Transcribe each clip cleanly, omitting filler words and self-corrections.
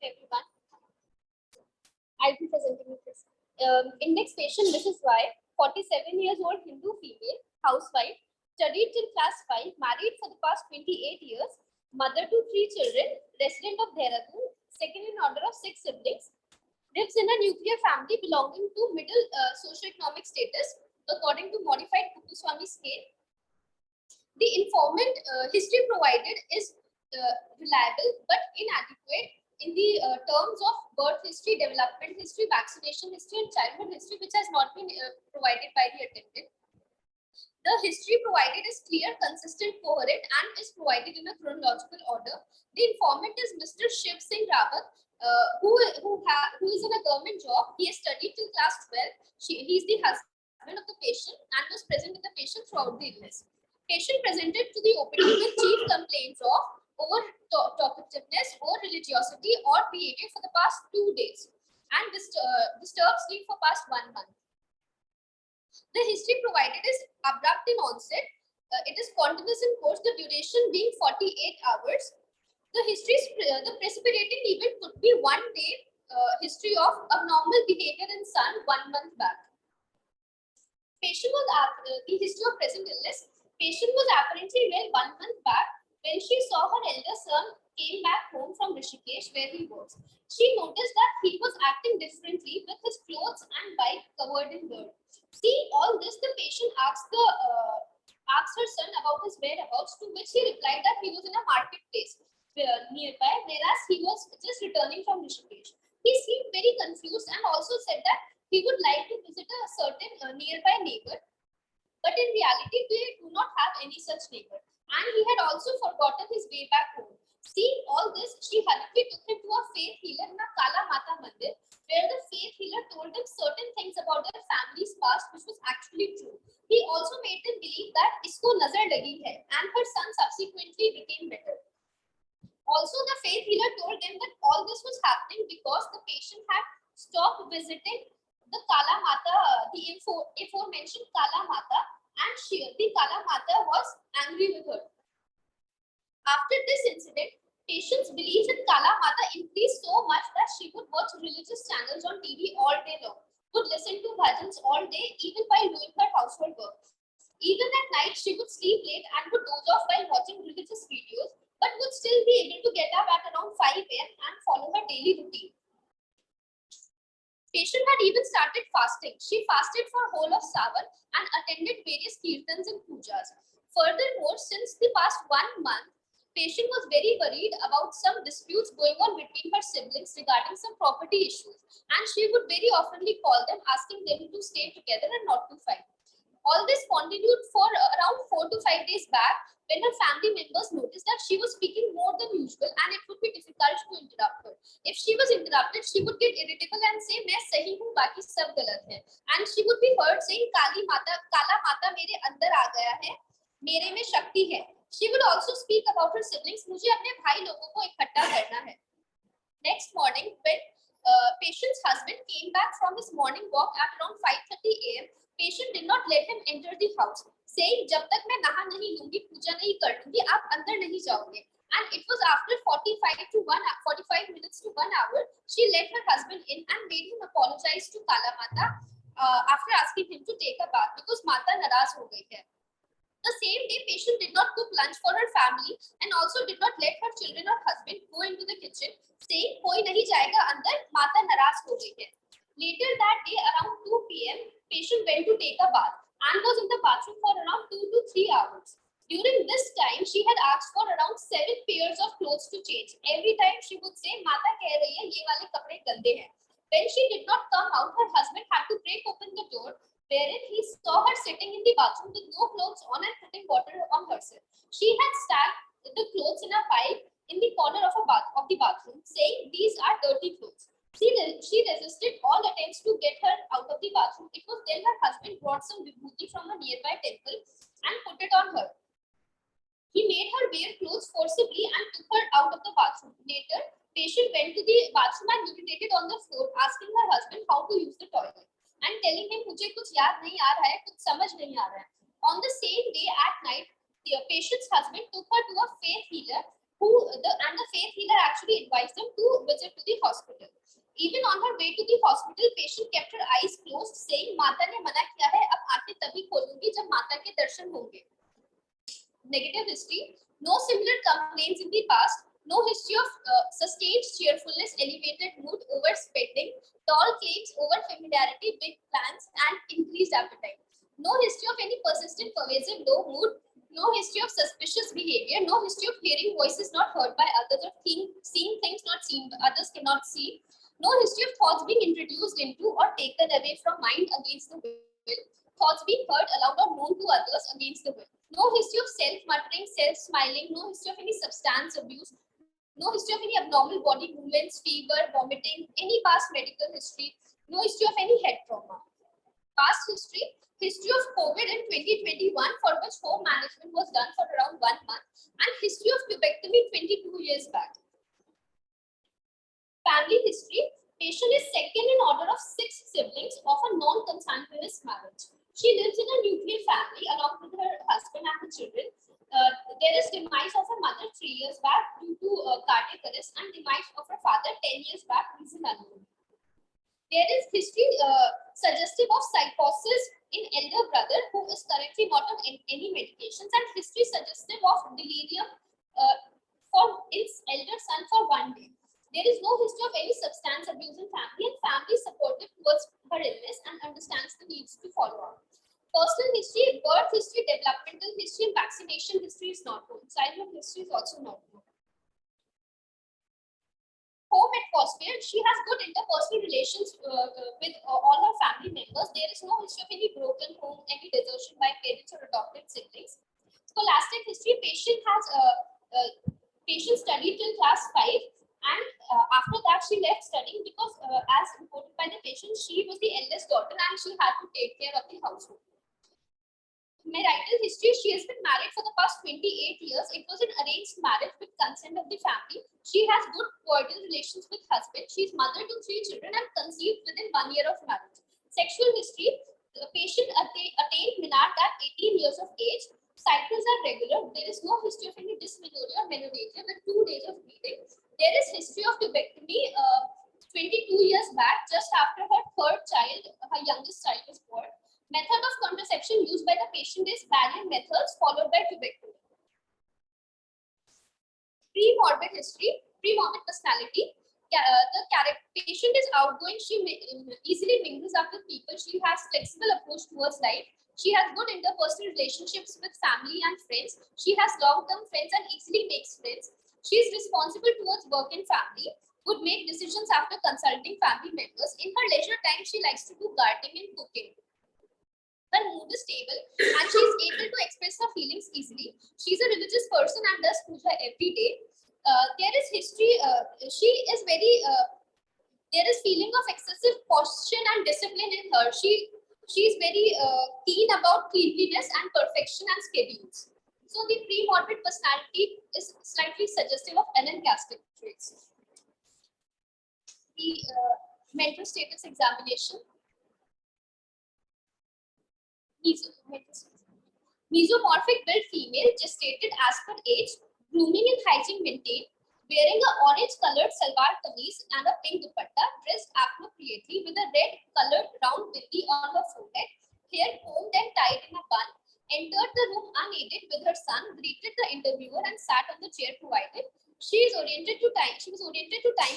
everyone. I'll be presenting this. Index patient Mrs. Y, 47 years old Hindu female, housewife, studied till class 5, married for the past 28 years, mother to 3 children, resident of Dehradun, second in order of 6 siblings, lives in a nuclear family belonging to middle socioeconomic status according to modified Kuppuswamy scale. The informant history provided is reliable but inadequate in the terms of birth history, development history, vaccination history, and childhood history, which has not been provided by the attendant. The history provided is clear, consistent, coherent, and is provided in a chronological order. The informant is Mr. Shiv Singh Rawat, who is in a government job. He has studied till class 12. He is the husband of the patient and was present with the patient throughout the illness. Patient presented to the OPD with chief complaints of over talkativeness or religiosity or behavior for the past 2 days and disturbed sleep for past 1 month. The history provided is abrupt in onset. It is continuous in course, the duration being 48 hours. The precipitating event could be 1 day history of abnormal behavior in son 1 month back. Patient was the history of present illness. Patient was apparently well 1 month back when she saw her elder son came back home from Rishikesh where he works. She noticed that he was acting differently with his clothes and bike covered in dirt. Seeing all this, the patient asked her son about his whereabouts, to which he replied that he was in a marketplace nearby, whereas he was just returning from Rishikesh. He seemed very confused and also said that he would like to visit a certain nearby neighbor, but in reality, they do not have any such neighbor. And he had also forgotten his way back home. Seeing all this, she hurriedly took him to a faith healer in a Kala Mata Mandir, where the faith healer told him certain things about their family's past, which was actually true. He also made them believe that isko nazar lagi hai, and her son subsequently became better. Also, the faith healer told them that all this was happening because the patient had stopped visiting the Kala Mata, the aforementioned Kala Mata, and the Kala Mata was angry with her. After this incident, patient's belief in Kala Mata increased so much that she would watch religious channels on TV all day long, would listen to bhajans all day, even while doing her household work. Even at night, she would sleep late and would doze off while watching religious videos, but would still be able to get up at around 5 a.m. and follow her daily routine. Patient had even started fasting. She fasted for whole of Sawan and attended various kirtans and pujas. Furthermore, since the past 1 month, patient was very worried about some disputes going on between her siblings regarding some property issues, and she would very oftenly call them, asking them to stay together and not to fight. All this continued for around 4 to 5 days back, when her family members noticed that she was speaking more than usual and it would be difficult to interrupt her. If she was interrupted, she would get irritable and say, "मैं सही हूँ, बाकी सब गलत है." And she would be heard saying, "काला माता मेरे अंदर आ गया है, मेरे में शक्ति है." She would also speak about her siblings. मुझे अपने भाई लोगों को इकट्ठा करना है. Next morning, when patient's husband came back from his morning walk at around 5:30 a.m., patient did not let him enter the house, saying, "जब तक मैं नहा नहीं लूंगी, पूजा नहीं कर लूंगी, आप अंदर नहीं जाओगे." And it was after 45 minutes to 1 hour, she let her husband in and made him apologize to Kala Mata after asking him to take a bath because Mata naraz ho gayi hai. The same day, patient did not cook lunch for her family and also did not let her children or husband go into the kitchen, saying, "कोई नहीं जाएगा अंदर, माता नाराज हो गई है." Later that day, around 2 p.m., patient went to take a bath and was in the bathroom for around 2 to 3 hours. During this time, she had asked for around 7 pairs of clothes to change. Every time she would say, "माता कह रही है ये वाले कपड़े गंदे हैं." When she did not come out, her husband had to break open the door, wherein he saw her sitting in the bathroom with no clothes on and putting water on herself. She had stacked the clothes in a pile in the corner of the bathroom, saying, "These are dirty clothes." She resisted all attempts to get her out of the bathroom. It was then her husband brought some vibhuti from a nearby temple and put it on her. He made her wear clothes forcibly and took her out of the bathroom. Later, patient went to the bathroom and urinated on the floor, asking her husband how to use the toilet and telling him, "मुझे कुछ याद नहीं आ रहा है, कुछ समझ नहीं आ रहा है." On the same day at night, the patient's husband took her to a faith healer the faith healer actually advised them to visit to the hospital. Even on her way to the hospital, patient kept her eyes closed, saying, "माता ने मना किया है, अब आंखें तभी खोलूंगी जब माता के दर्शन होंगे." Negative history: no similar complaints in the past. No history of sustained cheerfulness, elevated mood, overspending, tall claims, over familiarity, big plans, and increased appetite. No history of any persistent, pervasive low mood. No history of suspicious behavior. No history of hearing voices not heard by others, or seeing things not seen others cannot see. No history of thoughts being introduced into or taken away from mind against the will. Thoughts being heard aloud or known to others against the will. No history of self-muttering, self-smiling. No history of any substance abuse. No history of any abnormal body movements, fever, vomiting, any past medical history. No history of any head trauma. Past history: history of COVID in 2021, for which home management was done for around 1 month, and history of pubectomy 22 years back. Family history: patient is second in order of 6 siblings of a non-consanguineous marriage. She lives in a nuclear family along with her husband and her children. There is demise of her mother 3 years back due to cardiac arrest, and demise of her father 10 years back, reason unknown. There is history suggestive of psychosis in elder brother who is currently not on any medications, and history suggestive of delirium for its elder son for 1 day. There is no history of any substance abuse in family, and family is supportive towards her illness and understands the needs to follow up. Personal history, birth history, developmental history, and vaccination history is not known. Childhood history is also not known. Home atmosphere: she has good interpersonal relations with all her family members. There is no history of any broken home, any desertion by parents or adopted siblings. Scholastic history: patient studied till class 5, and after that she left studying because as reported by the patient, she was the eldest daughter and she had to take care of the household. Marital history: she has been married for the past 28 years. It was an arranged marriage with consent of the family. She has good cordial relations with husband. She is mother to 3 children and conceived within 1 year of marriage. Sexual history: the patient attained menarche at 18 years of age. Cycles are regular. There is no history of any dysmenorrhea or menorrhagia with 2 days of bleeding. There is history of pubectomy 22 years back, just after her third child, her youngest child, was born. Method of contraception used by the patient is variant methods followed by pubectomy. Pre-morbid history, pre-morbid personality. The patient is outgoing. She easily mingles up with people. She has flexible approach towards life. She has good interpersonal relationships with family and friends. She has long-term friends and easily makes friends. She is responsible towards work and family. Would make decisions after consulting family members. In her leisure time, she likes to do gardening and cooking. Her mood is stable and she is able to express her feelings easily. She is a religious person and does puja every day. There is history, she is very, there is feeling of excessive caution and discipline in her. She is very keen about cleanliness and perfection and schedules. So the pre-morbid personality is slightly suggestive of anancastic traits. The mental status examination. Mesomorphic build female, gestated as per age, grooming and hygiene maintained, wearing a orange colored salwar kameez and a pink dupatta, dressed appropriately with a red colored round bindi on her forehead, hair combed and tied in a bun, entered the room unaided with her son, greeted the interviewer and sat on the chair provided. She was oriented to time,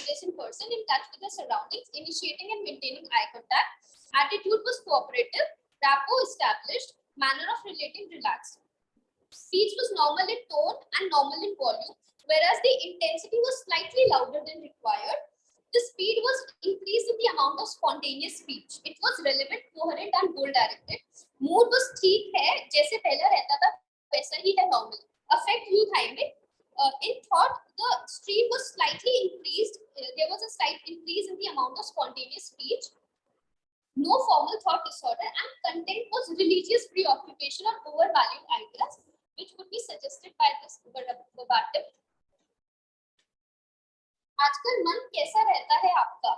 place, and person, in touch with the surroundings, initiating and maintaining eye contact. Attitude was cooperative. Rapport established, manner of relating relaxed. Speech was normal in tone and normal in volume, whereas the intensity was slightly louder than required. The speed was increased in the amount of spontaneous speech. It was relevant, coherent, and goal directed. Mood was ठीक है, जैसे पहले रहता था वैसा ही है normal. Affect euthymic. In thought, the stream was slightly increased. There was a slight increase in the amount of spontaneous speech. No formal thought disorder, and content was religious preoccupation or overvalued ideas, which would be suggested by this verbatim. आजकल मन कैसा रहता है आपका?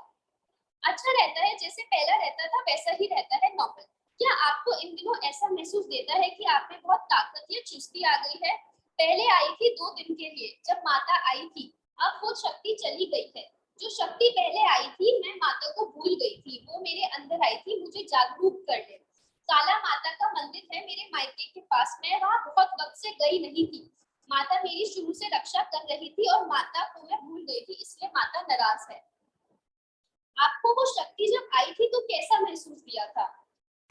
अच्छा रहता है, जैसे पहला रहता था वैसा ही रहता है, नॉर्मल. क्या आपको इन दिनों ऐसा महसूस देता है कि आप में बहुत ताकत या चुस्ती आ गई है? पहले आई थी 2 दिन के लिए जब माता आई थी, अब वो शक्ति चली गई है। जो शक्ति पहले आई थी मैं माता को भूल गई थी, वो मेरे अंदर आई थी मुझे जागरूक कर ले। काला माता का मंदिर है मेरे मायके के पास, मैं वहां बहुत वक्त से गई नहीं थी। माता मेरी शुरू से रक्षा कर रही थी और माता को मैं भूल गई थी, इसलिए माता नाराज है। आपको वो शक्ति जब आई थी तो कैसा महसूस किया था?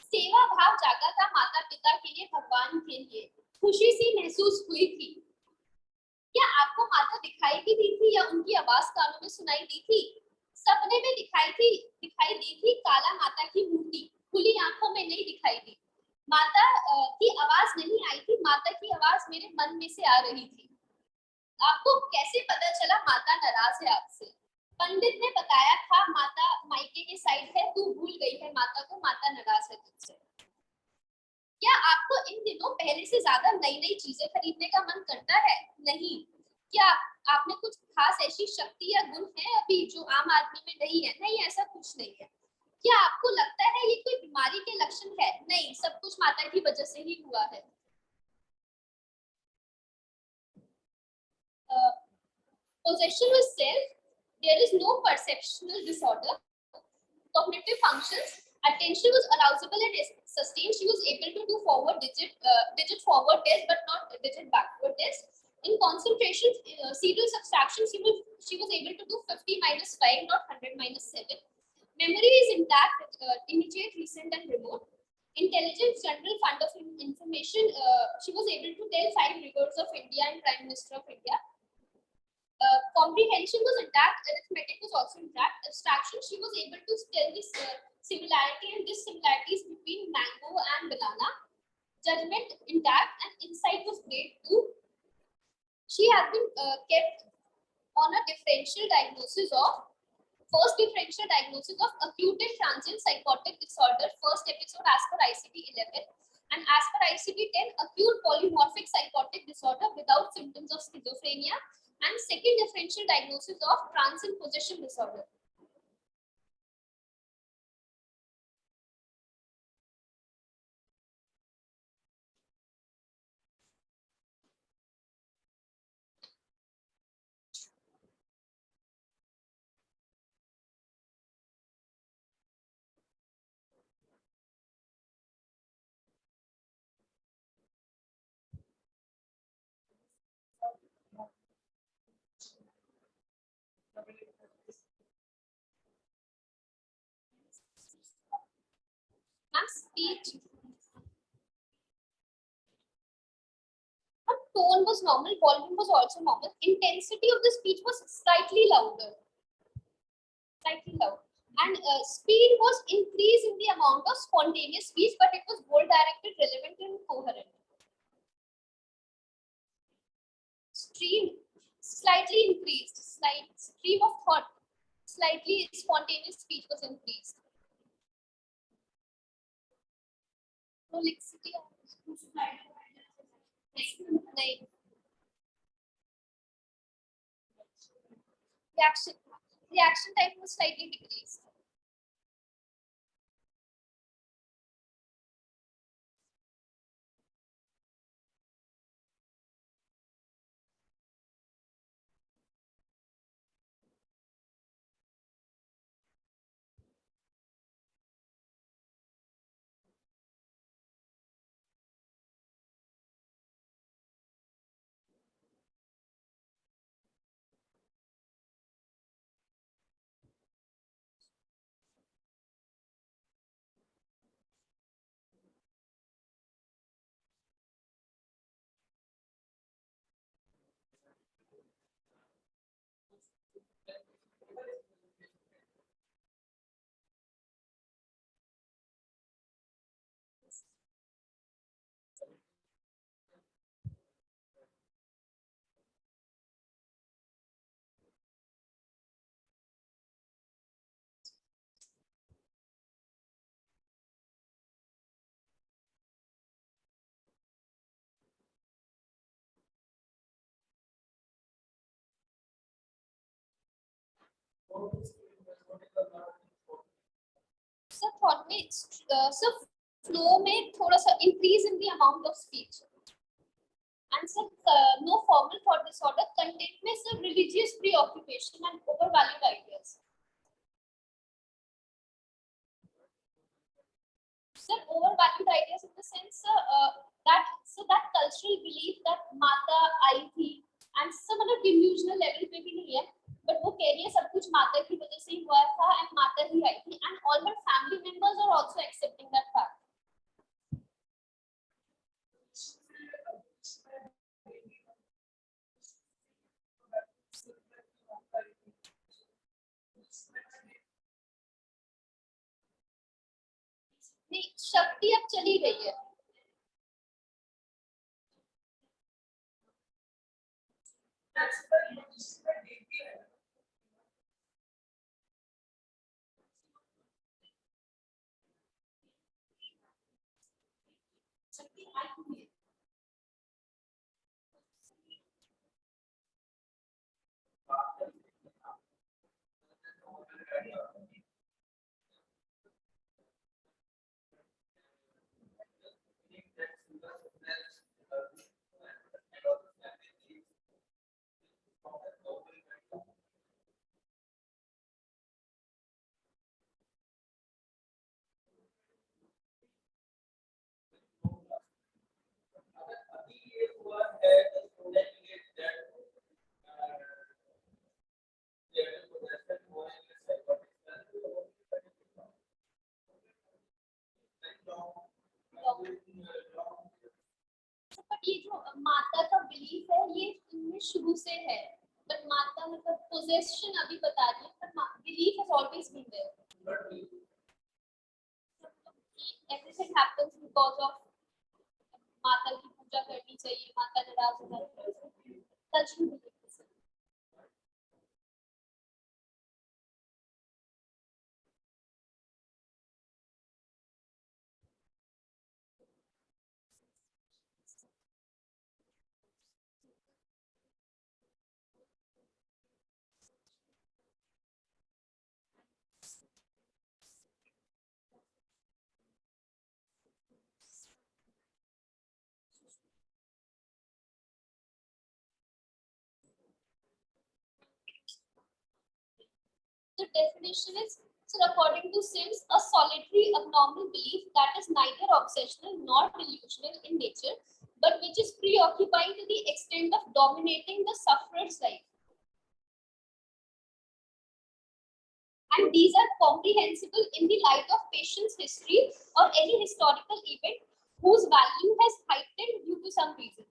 सेवा भाव जागा था माता पिता के लिए, भगवान के लिए खुशी सी महसूस हुई थी। क्या आपको माता दिखाई भी दी थी या उनकी आवाज कानों में सुनाई दी थी? सपने में दिखाई दी थी काला माता की मूर्ति, खुली आंखों में नहीं दिखाई दी। माता की आवाज नहीं आई थी, माता की आवाज मेरे मन में से आ रही थी। आपको कैसे पता चला माता नाराज है आपसे? पंडित ने बताया था माता मायके के साइड है, तू भूल गई है माता को, माता नाराज है तुझसे। क्या आपको इन दिनों पहले से ज्यादा नई नई चीजें खरीदने का मन करता है? नहीं। क्या आपने कुछ खास ऐसी शक्ति या गुण है अभी जो आम आदमी में नहीं है? नहीं, ऐसा कुछ नहीं है। क्या आपको लगता है ये कोई बीमारी के लक्षण है? नहीं, सब कुछ माता की वजह से ही हुआ है। Possession with self, there is no perceptual disorder. Cognitive functions, attention was arousable and sustained. She was able to do digit forward test but not digit backward test. In concentration, serial subtraction, she was able to do 50 minus 5, not 100 minus 7. Memory is intact, immediate, recent, and remote. Intelligence, general fund of information. She was able to tell 5 rivers of India and Prime Minister of India. Comprehension was intact, arithmetic was also intact. Abstraction, she was able to tell this similarity and dissimilarities between mango and banana. Judgment intact, and insight was great too. She has been kept on a differential diagnosis of acute and transient psychotic disorder, first episode as per ICD-11, and as per ICD-10, acute polymorphic psychotic disorder without symptoms of schizophrenia, and second differential diagnosis of transient possession disorder. Speech. Tone was normal, volume was also normal. Intensity of the speech was slightly louder. And speed was increased in the amount of spontaneous speech, but it was goal directed, relevant, and coherent. Stream slightly increased, stream of thought, slightly spontaneous speech was increased. Prolixity. Reaction time was slightly decreased. Sir thought में sir flow में थोड़ा सा increase in the amount of speech And so, no formal thought disorder, contentness of religious preoccupation and overvalued ideas. So, overvalued ideas in the sense that cultural belief that माता आई थी and some other delusional level पे भी नहीं है, but वो कह रही है सब कुछ माता की वजह से ही हुआ था and माता ही आई थी, and all her family members are also accepting that fact. नहीं, शक्ति अब चली गई है. बट ये जो माता का बिलीफ है ये इनमें शुरू से है, बट माता मतलब पोजेशन अभी बता रही है, but belief has always been there. Everything happens because of माता की पूजा करनी चाहिए, माता नाराज हो जाती है, सच में belief. The definition is, so according to Sims, a solitary abnormal belief that is neither obsessional nor delusional in nature, but which is preoccupying to the extent of dominating the sufferer's life. And these are comprehensible in the light of patient's history or any historical event whose value has heightened due to some reason.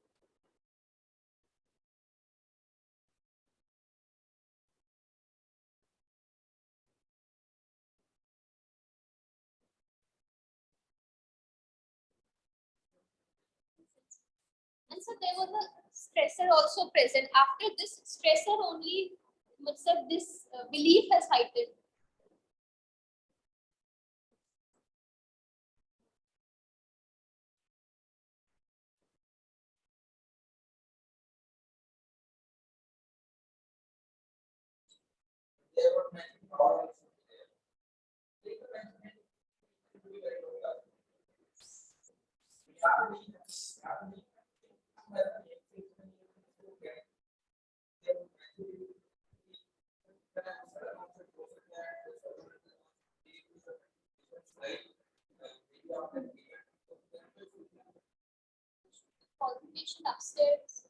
And so there was a stressor also present. After this stressor only, this belief has heightened. Qualification upstairs.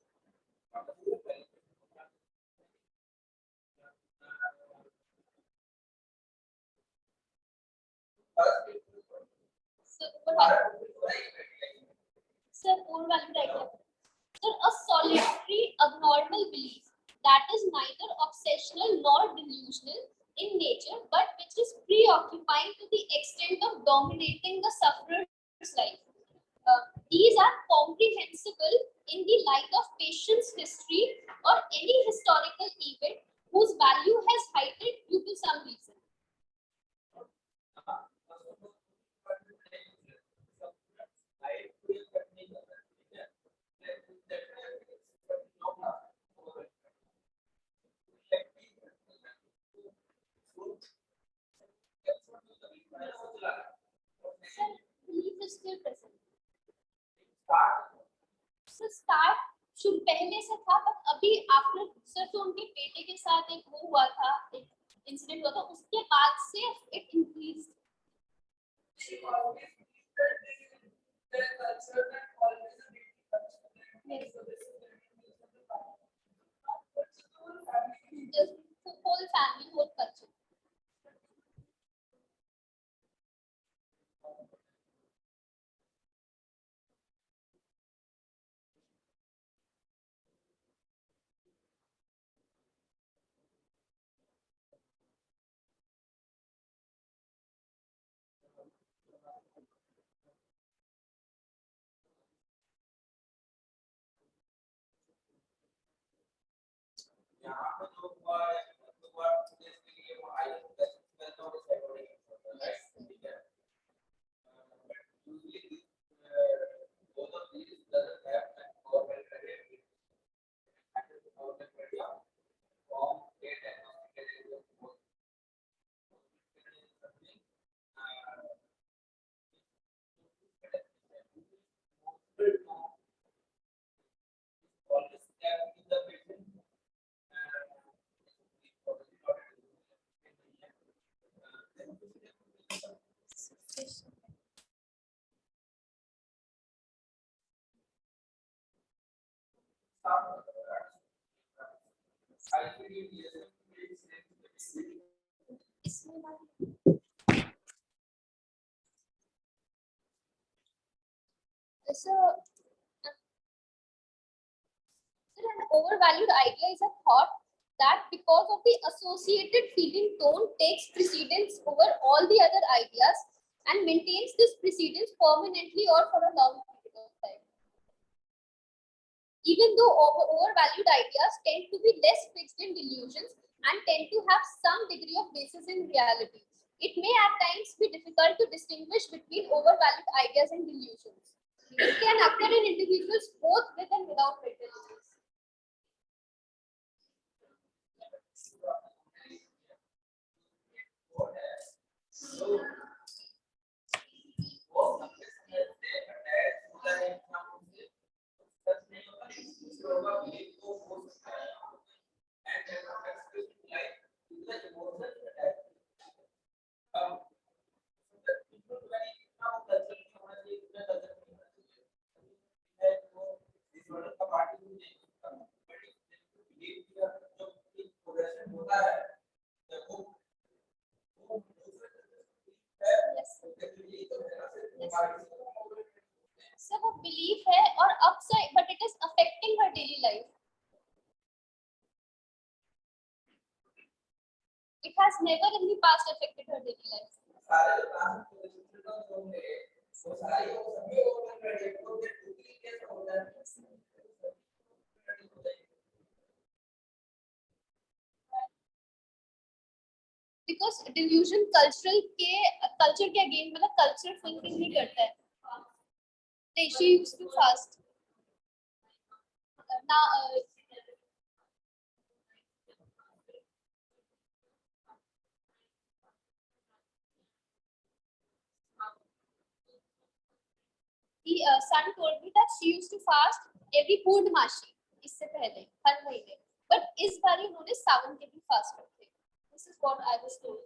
So, sir, overvalued idea. Sir, a solitary abnormal belief that is neither obsessional nor delusional in nature, but which is preoccupying to the extent of dominating the sufferer's life. These are comprehensible in the light of patient's history or any historical event whose value has heightened due to some reason. Sir, belief is still present. So start शुभ पहले से था, but अभी after सिर्फ उनके बेटे के साथ एक वो हुआ था, एक इंसिडेंट हुआ था, उसके बाद से it increase. The whole family, whole culture. यहाँ पे जो हुआ है तो हुआ जिसके लिए वो आई वेल नोन सेपरेट ठीक है but usually both of these doesn't have an government credit and the government credit form state and diagnostic both something always have in the patient So, an overvalued idea is a thought that, because of the associated feeling tone, takes precedence over all the other ideas and maintains this precedence permanently or for a long period of time. Even though overvalued ideas tend to be less fixed in delusions and tend to have some degree of basis in reality, it may at times be difficult to distinguish between overvalued ideas and delusions. It can occur in individuals both with and without mental illness. So वो belief है और upside, but it is affecting her daily life. It has never in the past affected her daily life. Because delusion culture के again मतलब culture fulfill नहीं करता है. She used to fast. Now the son told me that she used to fast every पूर्णमासी इससे पहले हर महीने, but इस बार उन्होंने सावन के भी फास्ट रखे. This is what I was told.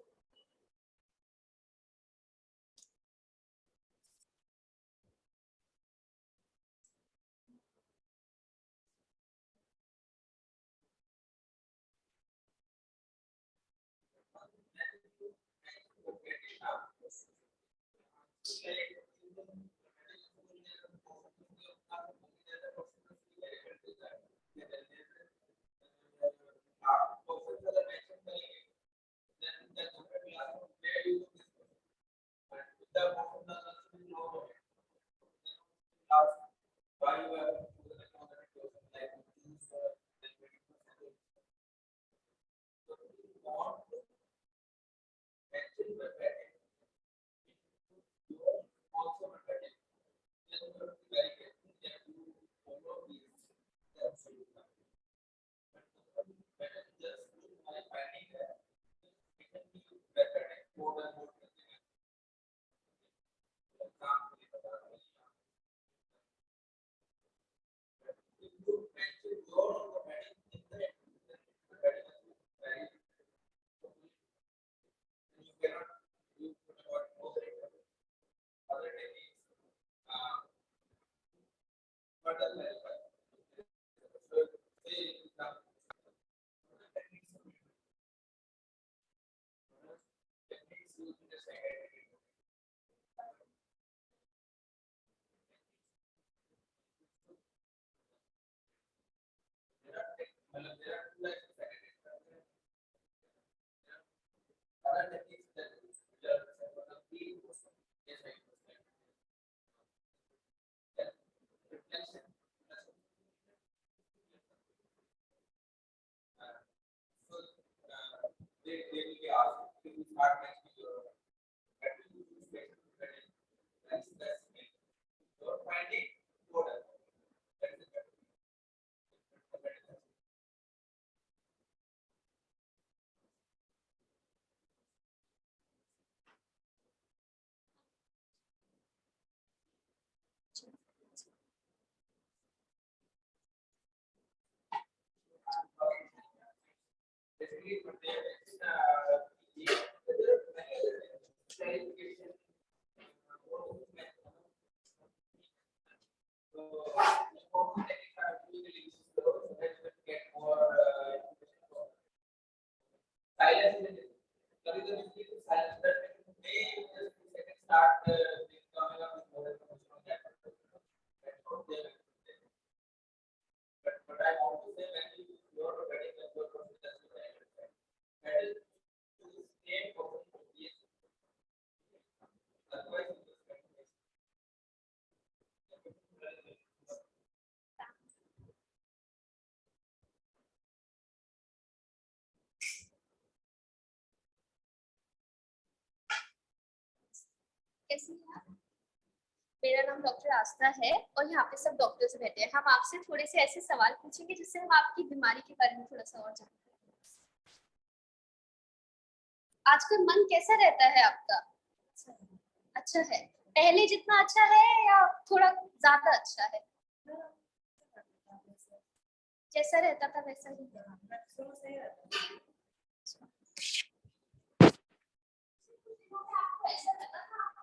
further clarify. So, say, techniques used in the psychiatry. There are two types of psychiatry. Other techniques that which are psychotherapy, yes, reflection. So they will be asked to start next to your that's it. So finding order. That is the basically but there is clarification. So important techniques are usually used so that you get more silence in it. The reason is due to silence that may just second start coming up with more information on that. That's what they are. But I want to say when you are getting the word from the that is to the same person yes. Otherwise it is कैसी हैं आप? मेरा नाम doctor आस्था है और यहाँ पे सब डॉक्टर्स रहते हैं। हम आपसे थोड़े से ऐसे सवाल पूछेंगे जिससे हम आपकी बीमारी के बारे में थोड़ा सा और जान पाएं। आजकल मन कैसा रहता है आपका? अच्छा है। पहले जितना अच्छा है या थोड़ा ज्यादा अच्छा है? जैसा रहता था वैसा ही ऐसा रहता था